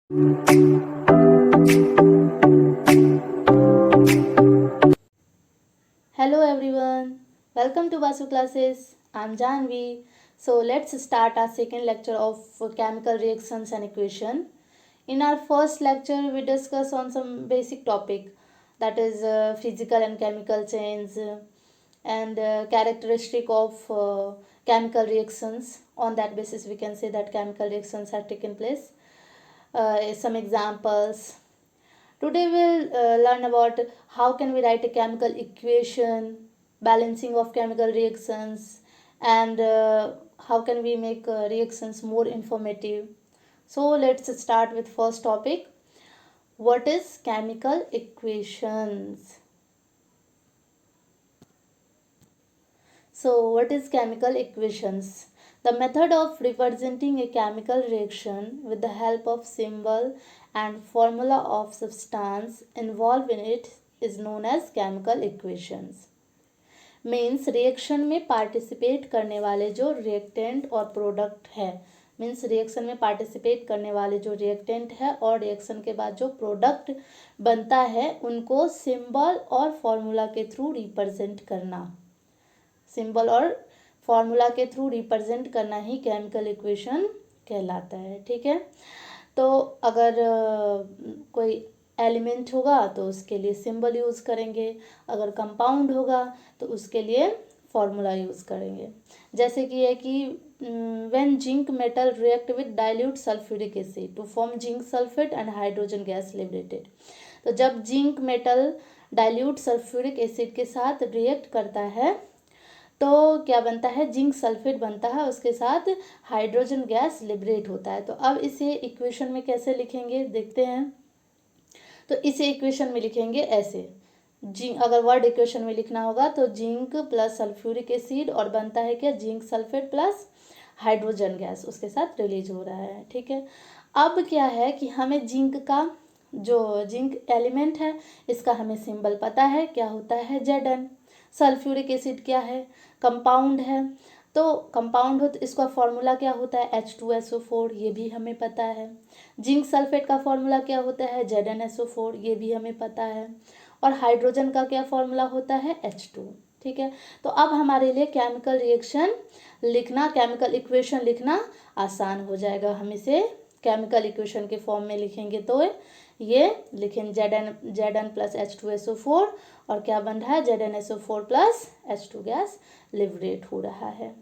Hello everyone, welcome to Vasu classes. I'm Janvi. So let's start our second lecture of chemical reactions and equation. In our first lecture, we discuss on some basic topic, that is physical and chemical chains and characteristic of chemical reactions. On that basis, we can say that chemical reactions have taken place. Some examples. Today we'll learn about how can we write a chemical equation, balancing of chemical reactions, and how can we make reactions more informative. So let's start with first topic. What is chemical equations? So what is chemical equations? The method of representing a chemical reaction with the help of symbol and formula of substance involved in it is known as chemical equations. Means reaction में participate करने वाले जो reactant और product है, means reaction में participate करने वाले जो रिएक्टेंट है और रिएक्शन के बाद जो प्रोडक्ट बनता है उनको सिंबल और फॉर्मूला के थ्रू रिप्रेजेंट करना, सिंबल और फॉर्मूला के थ्रू रिप्रेजेंट करना ही केमिकल इक्वेशन कहलाता है. ठीक है, तो अगर कोई एलिमेंट होगा तो उसके लिए सिंबल यूज़ करेंगे, अगर कंपाउंड होगा तो उसके लिए फॉर्मूला यूज़ करेंगे. जैसे कि है कि when zinc metal react with dilute sulphuric acid to form zinc sulphate and hydrogen gas liberated. तो जब zinc metal dilute sulphuric acid के साथ रिएक्ट करता है तो क्या बनता है, जिंक सल्फेट बनता है, उसके साथ हाइड्रोजन गैस लिबरेट होता है. तो अब इसे इक्वेशन में कैसे लिखेंगे देखते हैं. तो इसे इक्वेशन में लिखेंगे ऐसे, जिंक, अगर वर्ड इक्वेशन में लिखना होगा तो जिंक प्लस सल्फ्यूरिक एसिड और बनता है क्या, zinc sulphate plus hydrogen gas उसके साथ रिलीज हो रहा है. ठीक है, अब क्या है कि हमें जिंक का जो जिंक एलिमेंट है इसका हमें सिंबल पता है, क्या होता है, Zn. सल्फ्यूरिक एसिड क्या है, कंपाउंड है, तो कंपाउंड हो तो इसका फॉर्मूला क्या होता है, H2SO4, ये भी हमें पता है. जिंक सल्फेट का फॉर्मूला क्या होता है, ZnSO4, ये भी हमें पता है. और हाइड्रोजन का क्या फॉर्मूला होता है, H2. ठीक है, तो अब हमारे लिए केमिकल रिएक्शन लिखना, केमिकल इक्वेशन लिखना आसान हो जाएगा. हम इसे केमिकल इक्वेशन के फॉर्म में लिखेंगे तो ये लिखें Zn प्लस H2SO4 और क्या बन रहा है, ZnSO4 plus H2 gas liberate हो रहा है.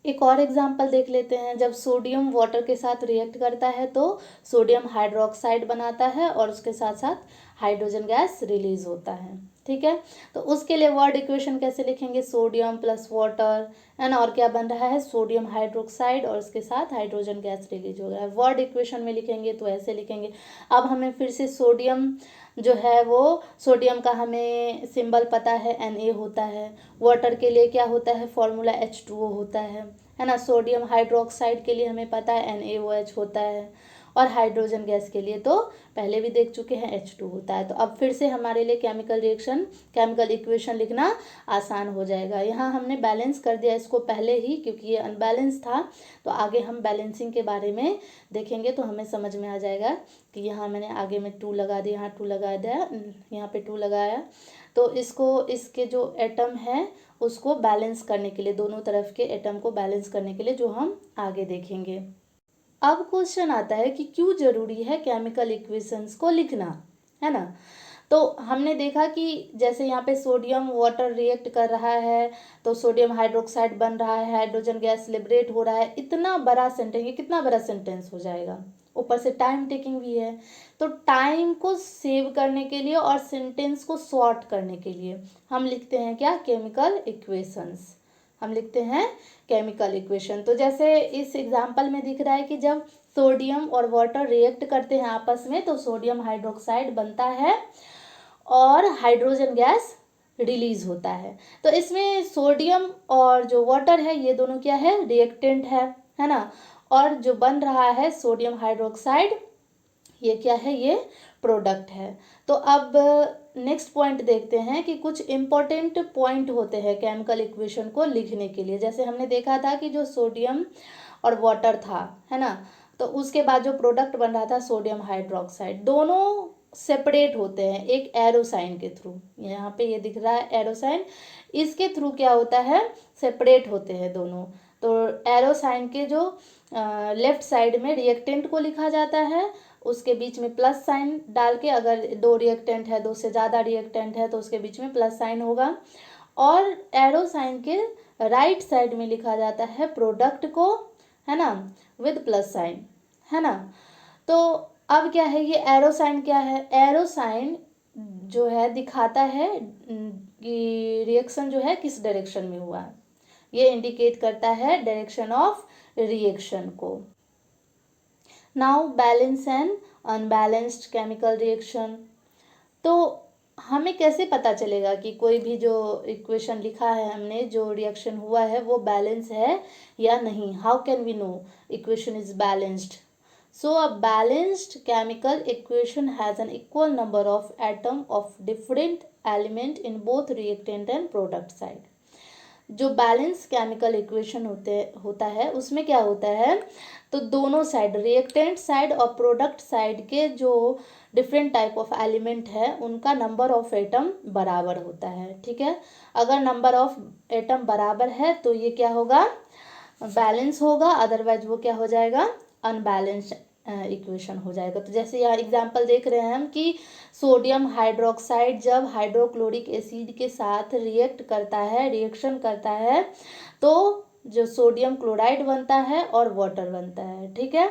एक और एग्जांपल देख लेते हैं. जब सोडियम वाटर के साथ रिएक्ट करता है तो सोडियम हाइड्रोक्साइड बनाता है और उसके साथ साथ हाइड्रोजन गैस रिलीज होता है. ठीक है, तो उसके लिए वर्ड इक्वेशन कैसे लिखेंगे, सोडियम प्लस वाटर है ना, और क्या बन रहा है, सोडियम हाइड्रोक्साइड और उसके साथ हाइड्रोजन गैस रिलीज हो रहा है. वर्ड इक्वेशन में लिखेंगे तो ऐसे लिखेंगे. अब हमें फिर से सोडियम जो है वो सोडियम का हमें सिंबल पता है, Na होता है. वाटर के लिए क्या होता है, फॉर्मूला H2O होता है ना. सोडियम हाइड्रोक्साइड के लिए हमें पता है NaOH होता है. और हाइड्रोजन गैस के लिए तो पहले भी देख चुके हैं, H2 होता है. तो अब फिर से हमारे लिए केमिकल रिएक्शन, केमिकल इक्वेशन लिखना आसान हो जाएगा. यहाँ हमने बैलेंस कर दिया इसको पहले ही, क्योंकि ये अनबैलेंस था. तो आगे हम बैलेंसिंग के बारे में देखेंगे तो हमें समझ में आ जाएगा कि यहाँ मैंने आगे में 2 लगा दिया, यहाँ 2 लगा दिया, यहाँ पे 2 लगाया. तो इसको, इसके जो एटम है उसको बैलेंस करने के लिए, दोनों तरफ के एटम को बैलेंस करने के लिए, जो हम आगे देखेंगे. अब क्वेश्चन आता है कि क्यों जरूरी है केमिकल इक्वेशंस को लिखना, है ना. तो हमने देखा कि जैसे यहाँ पे सोडियम वाटर रिएक्ट कर रहा है तो सोडियम हाइड्रोक्साइड बन रहा है, हाइड्रोजन गैस लिबरेट हो रहा है. इतना बड़ा सेंटेंस, ये कितना बड़ा सेंटेंस हो जाएगा, ऊपर से टाइम टेकिंग भी है. तो टाइम को सेव करने के लिए और सेंटेंस को शॉर्ट करने के लिए हम लिखते हैं क्या, केमिकल इक्वेशंस. हम लिखते हैं केमिकल इक्वेशन. तो जैसे इस एग्जांपल में दिख रहा है कि जब सोडियम और वाटर रिएक्ट करते हैं आपस में तो सोडियम हाइड्रोक्साइड बनता है और हाइड्रोजन गैस रिलीज होता है. तो इसमें सोडियम और जो वाटर है ये दोनों क्या है, रिएक्टेंट है ना. और जो बन रहा है सोडियम हाइड्रोक्साइड, ये क्या है, ये प्रोडक्ट है. तो अब नेक्स्ट पॉइंट देखते हैं कि कुछ इंपॉर्टेंट पॉइंट होते हैं केमिकल इक्वेशन को लिखने के लिए. जैसे हमने देखा था कि जो सोडियम और वाटर था, है ना, तो उसके बाद जो प्रोडक्ट बन रहा था सोडियम हाइड्रोक्साइड, दोनों सेपरेट होते हैं एक एरो साइन के थ्रू। यहाँ पे ये दिख रहा है एरो साइन, इसके थ्रू क्या होता है, सेपरेट होते हैं दोनों। तो एरो साइन के जो लेफ्ट साइड में रिएक्टेंट को लिखा जाता है, उसके बीच में प्लस साइन डाल के, अगर दो रिएक्टेंट है, दो से ज़्यादा रिएक्टेंट है तो उसके बीच में प्लस साइन होगा। और एरो साइन के राइट साइड में लिखा जाता है प्रोडक्ट को, है ना, विद प्लस साइन, है ना। तो अब क्या है, ये एरो साइन क्या है, एरो साइन जो है दिखाता है कि रिएक्शन जो है किस डायरेक्शन में हुआ है, ये इंडिकेट करता है डायरेक्शन ऑफ रिएक्शन को। Now balance and unbalanced chemical reaction. तो हमें कैसे पता चलेगा कि कोई भी जो इक्वेशन लिखा है हमने, जो रिएक्शन हुआ है वो बैलेंस है या नहीं, how can we know equation is balanced. So a balanced chemical equation has an equal number of atom of different element in both reactant and product side. जो बैलेंस केमिकल इक्वेशन होता है उसमें क्या होता है, तो दोनों साइड, रिएक्टेंट साइड और प्रोडक्ट साइड के जो डिफरेंट टाइप ऑफ एलिमेंट है उनका नंबर ऑफ एटम बराबर होता है। ठीक है, अगर नंबर ऑफ एटम बराबर है तो ये क्या होगा, बैलेंस होगा, अदरवाइज वो क्या हो जाएगा, अनबैलेंस्ड इक्वेशन हो जाएगा। तो जैसे यहाँ एग्जांपल देख रहे हैं हम कि सोडियम हाइड्रोक्साइड जब हाइड्रोक्लोरिक एसिड के साथ रिएक्ट करता है, रिएक्शन करता है, तो जो सोडियम क्लोराइड बनता है और वाटर बनता है। ठीक है,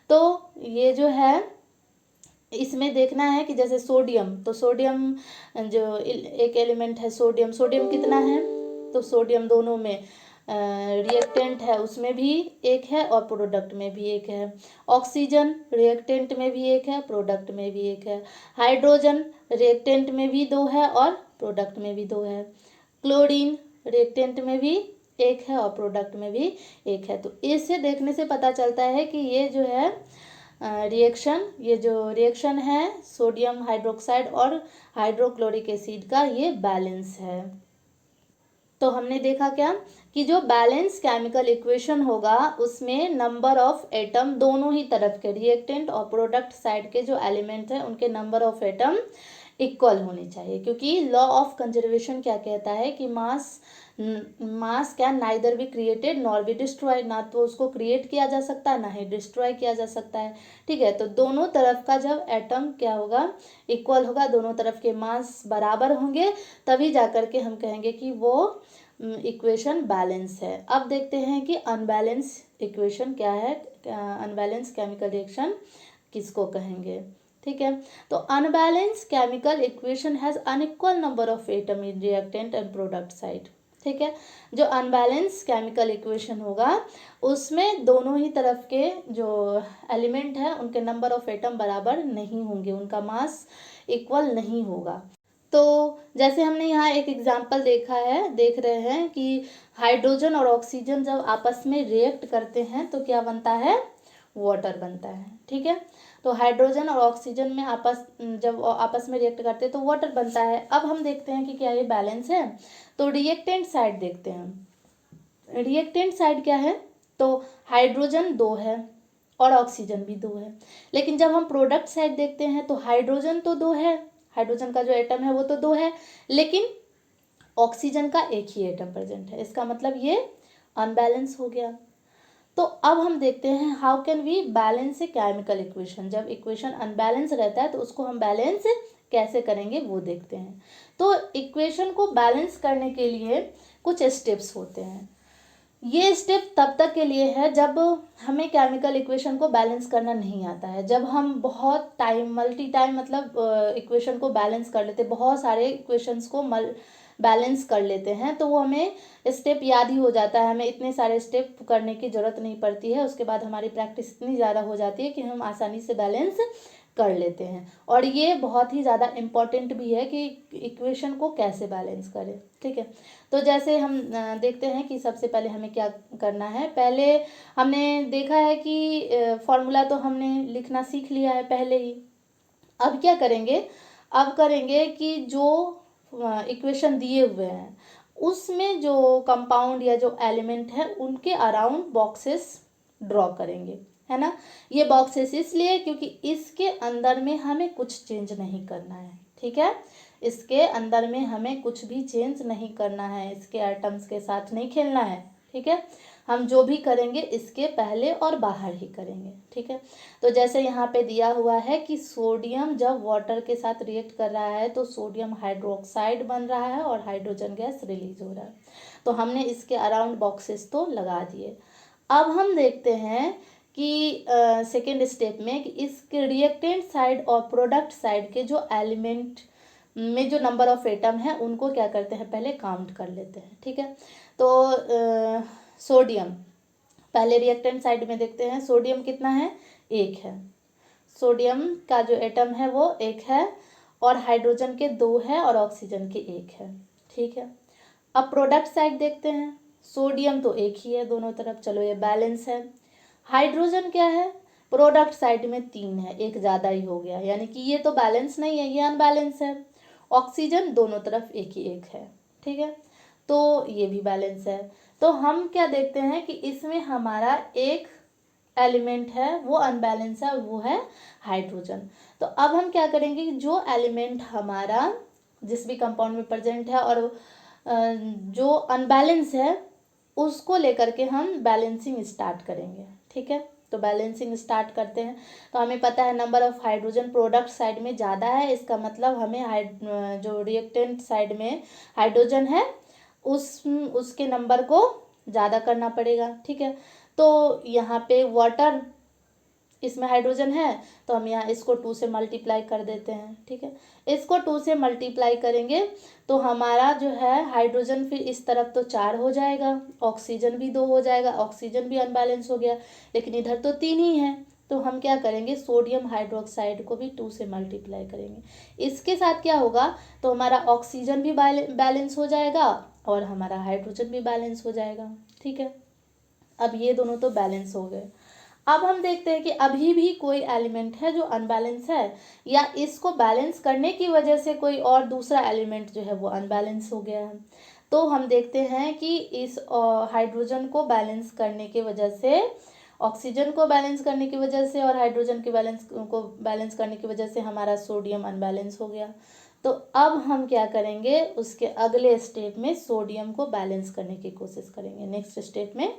तो ये जो है इसमें देखना है कि जैसे सोडियम, तो सोडियम जो एक एलिमेंट है सोडियम, सोडियम कितना है, तो सोडियम दोनों में रिएक्टेंट है उसमें भी एक है और प्रोडक्ट में भी एक है। ऑक्सीजन रिएक्टेंट में भी एक है, प्रोडक्ट में भी एक है। हाइड्रोजन रिएक्टेंट में भी दो है और प्रोडक्ट में भी दो है। क्लोरीन रिएक्टेंट में भी एक है और प्रोडक्ट में भी एक है। तो इससे देखने से पता चलता है कि ये जो है रिएक्शन, ये जो रिएक्शन है सोडियम हाइड्रोक्साइड और हाइड्रोक्लोरिक एसिड का, ये बैलेंस है। तो हमने देखा क्या कि जो बैलेंस केमिकल इक्वेशन होगा उसमें नंबर ऑफ एटम दोनों ही तरफ के, रिएक्टेंट और प्रोडक्ट साइड के जो एलिमेंट है उनके नंबर ऑफ एटम इक्वल होने चाहिए, क्योंकि लॉ ऑफ कंजर्वेशन क्या कहता है कि मास can neither be created nor be destroy, ना तो उसको क्रिएट किया जा सकता है ना ही डिस्ट्रॉय किया जा सकता है। ठीक है, तो दोनों तरफ का जब एटम क्या होगा, इक्वल होगा, दोनों तरफ के मास बराबर होंगे, तभी जाकर के हम कहेंगे कि वो इक्वेशन बैलेंस है। अब देखते हैं कि अनबैलेंस इक्वेशन क्या है, अनबैलेंस केमिकल रिएक्शन किसको कहेंगे। ठीक है, तो unbalance chemical equation has unequal number of atom in reactant and product side. ठीक है, जो अनबैलेंस केमिकल इक्वेशन होगा उसमें दोनों ही तरफ के जो एलिमेंट है उनके नंबर ऑफ एटम बराबर नहीं होंगे, उनका मास इक्वल नहीं होगा। तो जैसे हमने यहाँ एक एग्जाम्पल देख रहे हैं कि हाइड्रोजन और ऑक्सीजन जब आपस में रिएक्ट करते हैं तो क्या बनता है, वाटर बनता है। ठीक है, तो हाइड्रोजन और ऑक्सीजन में जब आपस में रिएक्ट करते हैं तो वाटर बनता है। अब हम देखते हैं कि क्या ये बैलेंस है, तो रिएक्टेंट साइड देखते हैं। रिएक्टेंट साइड क्या है, तो हाइड्रोजन 2 है और ऑक्सीजन भी 2 है। लेकिन जब हम प्रोडक्ट साइड देखते हैं तो हाइड्रोजन तो 2 है, हाइड्रोजन का जो एटम है वो तो 2 है, लेकिन ऑक्सीजन का एक ही एटम प्रेजेंट है, इसका मतलब ये अनबैलेंस हो गया। तो अब हम देखते हैं how can we balance a chemical equation. जब इक्वेशन अनबैलेंस रहता है तो उसको हम बैलेंस कैसे करेंगे वो देखते हैं। तो इक्वेशन को बैलेंस करने के लिए कुछ स्टेप्स होते हैं। ये स्टेप तब तक के लिए है जब हमें केमिकल इक्वेशन को बैलेंस करना नहीं आता है। जब हम बहुत टाइम मल्टी टाइम मतलब इक्वेशन को बैलेंस कर लेते, बहुत सारे इक्वेशंस को बैलेंस कर लेते हैं, तो वो हमें स्टेप याद ही हो जाता है, हमें इतने सारे स्टेप करने की ज़रूरत नहीं पड़ती है। उसके बाद हमारी प्रैक्टिस इतनी ज़्यादा हो जाती है कि हम आसानी से बैलेंस कर लेते हैं। और ये बहुत ही ज़्यादा इम्पॉर्टेंट भी है कि इक्वेशन को कैसे बैलेंस करें। ठीक है, तो जैसे हम देखते हैं कि सबसे पहले हमें क्या करना है। पहले हमने देखा है कि फॉर्मूला तो हमने लिखना सीख लिया है पहले ही। अब क्या करेंगे, अब करेंगे कि जो इक्वेशन दिए हुए हैं उसमें जो कंपाउंड या जो एलिमेंट है उनके अराउंड बॉक्सेस ड्रॉ करेंगे। है ना। ये बॉक्सेस इसलिए क्योंकि इसके अंदर में हमें कुछ चेंज नहीं करना है, ठीक है। इसके अंदर में हमें कुछ भी चेंज नहीं करना है, इसके एटम्स के साथ नहीं खेलना है, ठीक है। हम जो भी करेंगे इसके पहले और बाहर ही करेंगे, ठीक है। तो जैसे यहाँ पे दिया हुआ है कि सोडियम जब वाटर के साथ रिएक्ट कर रहा है तो सोडियम हाइड्रोक्साइड बन रहा है और हाइड्रोजन गैस रिलीज हो रहा है। तो हमने इसके अराउंड बॉक्सेस तो लगा दिए। अब हम देखते हैं कि सेकेंड स्टेप में कि इस रिएक्टेंट साइड और प्रोडक्ट साइड के जो एलिमेंट में जो नंबर ऑफ एटम है उनको क्या करते हैं, पहले काउंट कर लेते हैं, ठीक है। तो सोडियम पहले रिएक्टेंट साइड में देखते हैं, सोडियम कितना है, 1 है। सोडियम का जो एटम है वो 1 है और हाइड्रोजन के 2 है और ऑक्सीजन के 1 है, ठीक है। अब प्रोडक्ट साइड देखते हैं, सोडियम तो 1 ही है दोनों तरफ, चलो ये बैलेंस है। हाइड्रोजन क्या है, प्रोडक्ट साइड में 3 है, एक ज़्यादा ही हो गया, यानी कि ये तो बैलेंस नहीं है, ये अनबैलेंस है। ऑक्सीजन दोनों तरफ 1 ही 1 है, ठीक है, तो ये भी बैलेंस है। तो हम क्या देखते हैं कि इसमें हमारा एक एलिमेंट है वो अनबैलेंस है, वो है हाइड्रोजन। तो अब हम क्या करेंगे कि जो एलिमेंट हमारा जिस भी कंपाउंड में प्रेजेंट है और जो अनबैलेंस है उसको लेकर के हम बैलेंसिंग स्टार्ट करेंगे, ठीक है। तो बैलेंसिंग स्टार्ट करते हैं। तो हमें पता है number of hydrogen product side में ज़्यादा है, इसका मतलब हमें जो रिएक्टेंट साइड में हाइड्रोजन है उसके नंबर को ज़्यादा करना पड़ेगा, ठीक है। तो यहाँ पे वाटर, इसमें हाइड्रोजन है तो हम यहाँ इसको 2 से मल्टीप्लाई कर देते हैं, ठीक है। इसको 2 से मल्टीप्लाई करेंगे तो हमारा जो है हाइड्रोजन फिर इस तरफ तो 4 हो जाएगा, ऑक्सीजन भी 2 हो जाएगा, ऑक्सीजन भी अनबैलेंस हो गया, लेकिन इधर तो 3 ही है। तो हम क्या करेंगे, सोडियम हाइड्रोक्साइड को भी 2 से मल्टीप्लाई करेंगे। इसके साथ क्या होगा, तो हमारा ऑक्सीजन भी बैलेंस हो जाएगा और हमारा हाइड्रोजन भी बैलेंस हो जाएगा, ठीक है। अब ये दोनों तो बैलेंस हो गए। अब हम देखते हैं कि अभी भी कोई एलिमेंट है जो अनबैलेंस है या इसको बैलेंस करने की वजह से कोई और दूसरा एलिमेंट जो है वो अनबैलेंस हो गया है। तो हम देखते हैं कि इस हाइड्रोजन को बैलेंस करने की वजह से, ऑक्सीजन को बैलेंस करने की वजह से और हाइड्रोजन के बैलेंस करने की वजह से हमारा सोडियम अनबैलेंस हो गया। तो अब हम क्या करेंगे, उसके अगले स्टेप में सोडियम को बैलेंस करने की कोशिश करेंगे। नेक्स्ट स्टेप में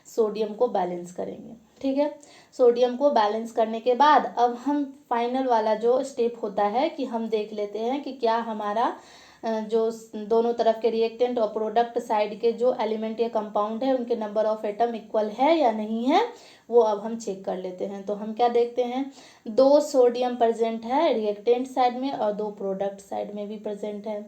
सोडियम को बैलेंस करेंगे, ठीक है। सोडियम को बैलेंस करने के बाद अब हम फाइनल वाला जो स्टेप होता है कि हम देख लेते हैं कि क्या हमारा जो दोनों तरफ के रिएक्टेंट और प्रोडक्ट साइड के जो एलिमेंट या कंपाउंड है उनके नंबर ऑफ एटम इक्वल है या नहीं है, वो अब हम चेक कर लेते हैं। तो हम क्या देखते हैं, 2 सोडियम प्रेजेंट है रिएक्टेंट साइड में और 2 प्रोडक्ट साइड में भी प्रेजेंट है।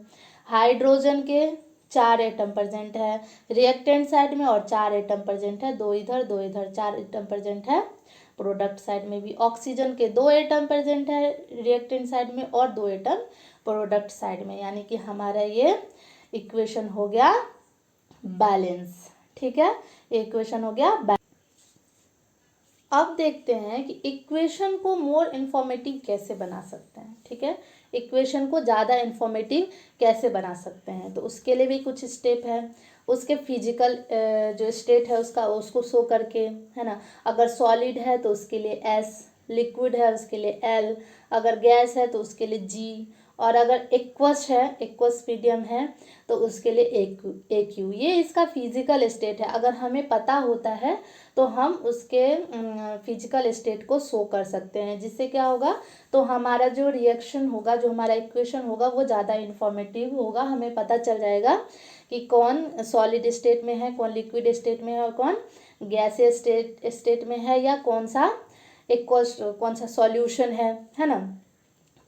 हाइड्रोजन के 4 एटम प्रेजेंट है रिएक्टेंट साइड में और 4 एटम प्रेजेंट है, 2 इधर 2 इधर, 4 एटम प्रेजेंट है प्रोडक्ट साइड में भी। ऑक्सीजन के 2 एटम प्रेजेंट है रिएक्टेंट साइड में और 2 एटम प्रोडक्ट साइड में, यानी कि हमारा ये इक्वेशन हो गया बैलेंस, ठीक है। इक्वेशन हो गया बैलेंस। अब देखते हैं कि इक्वेशन को मोर इन्फॉर्मेटिव कैसे बना सकते हैं, ठीक है। इक्वेशन को ज़्यादा इन्फॉर्मेटिव कैसे बना सकते हैं, तो उसके लिए भी कुछ स्टेप है। उसके फिजिकल जो स्टेट है उसको शो करके, है ना। अगर सॉलिड है तो उसके लिए S, लिक्विड है उसके लिए L, अगर गैस है तो उसके लिए G, और अगर एक्वस है, एक्वस मीडियम है तो उसके लिए AQ। ये इसका फिजिकल स्टेट है। अगर हमें पता होता है तो हम उसके फिजिकल स्टेट को शो कर सकते हैं, जिससे क्या होगा, तो हमारा जो रिएक्शन होगा, जो हमारा इक्वेशन होगा वो ज़्यादा इन्फॉर्मेटिव होगा। हमें पता चल जाएगा कि कौन सॉलिड स्टेट में है, कौन लिक्विड स्टेट में है और कौन गैसियस स्टेट में है, या कौन सा सॉल्यूशन है ना।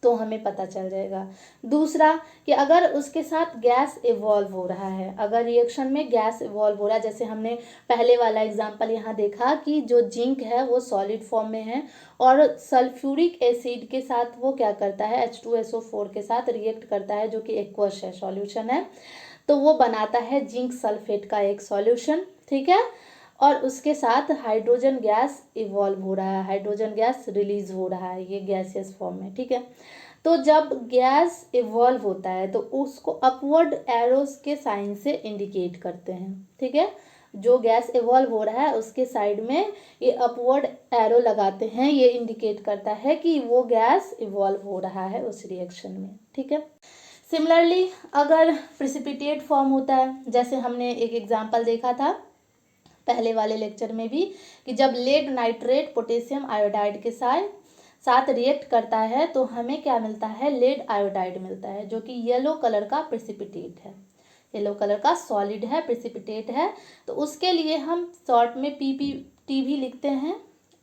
तो हमें पता चल जाएगा। दूसरा कि अगर उसके साथ गैस इवॉल्व हो रहा है, अगर रिएक्शन में गैस इवॉल्व हो रहा है, जैसे हमने पहले वाला एग्जांपल यहाँ देखा कि जो जिंक है वो सॉलिड फॉर्म में है और सल्फ्यूरिक एसिड के साथ वो क्या करता है, H2SO4 के साथ रिएक्ट करता है, जो कि एक्वस है, सॉल्यूशन है, तो वो बनाता है जिंक सल्फेट का एक सॉल्यूशन, ठीक है। और उसके साथ हाइड्रोजन गैस इवॉल्व हो रहा है, हाइड्रोजन गैस रिलीज हो रहा है, ये गैसियस फॉर्म में, ठीक है। तो जब गैस इवॉल्व होता है तो उसको अपवर्ड एरोस के साइन से इंडिकेट करते हैं, ठीक है। जो गैस इवॉल्व हो रहा है उसके साइड में ये अपवर्ड एरो लगाते हैं, ये इंडिकेट करता है कि वो गैस इवॉल्व हो रहा है उस रिएक्शन में। ठीक है। सिमिलरली अगर प्रिसिपिटेट फॉर्म होता है, जैसे हमने एक एग्जांपल देखा था पहले वाले लेक्चर में भी, कि जब लेड नाइट्रेट पोटेशियम आयोडाइड के साथ रिएक्ट करता है तो हमें क्या मिलता है, लेड आयोडाइड मिलता है, जो कि येलो कलर का प्रिसिपिटेट है, येलो कलर का सॉलिड है, प्रिसिपिटेट है। तो उसके लिए हम शॉर्ट में PPT भी लिखते हैं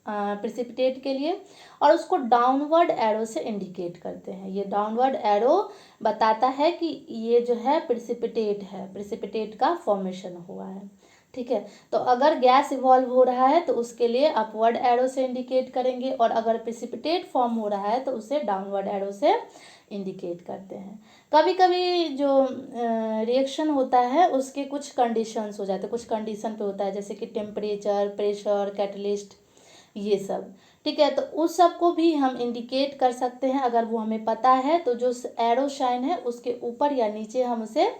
प्रिसिपिटेट के लिए, और उसको डाउनवर्ड एरो से इंडिकेट करते हैं। ये डाउनवर्ड एरो बताता है कि ये जो है प्रिसिपिटेट है, प्रिसिपिटेट का फॉर्मेशन हुआ है। ठीक है। तो अगर गैस इवॉल्व हो रहा है तो उसके लिए अपवर्ड एरो से इंडिकेट करेंगे, और अगर प्रिसिपिटेट फॉर्म हो रहा है तो उसे डाउनवर्ड एरो से इंडिकेट करते हैं। कभी कभी जो रिएक्शन होता है उसके कुछ कंडीशंस हो जाते हैं, कुछ कंडीशन पे होता है, जैसे कि टेम्परेचर, प्रेशर, कैटलिस्ट, ये सब। ठीक है। तो उस सब को भी हम इंडिकेट कर सकते हैं, अगर वो हमें पता है तो जो एरो शाइन है उसके ऊपर या नीचे हम उसे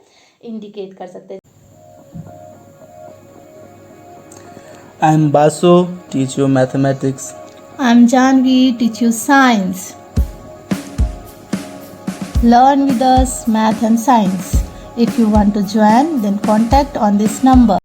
इंडिकेट कर सकते हैं। I am Basu, teach you mathematics. I'm Janvi, teach you science. Learn with us math and science. If you want to join, then contact on this number.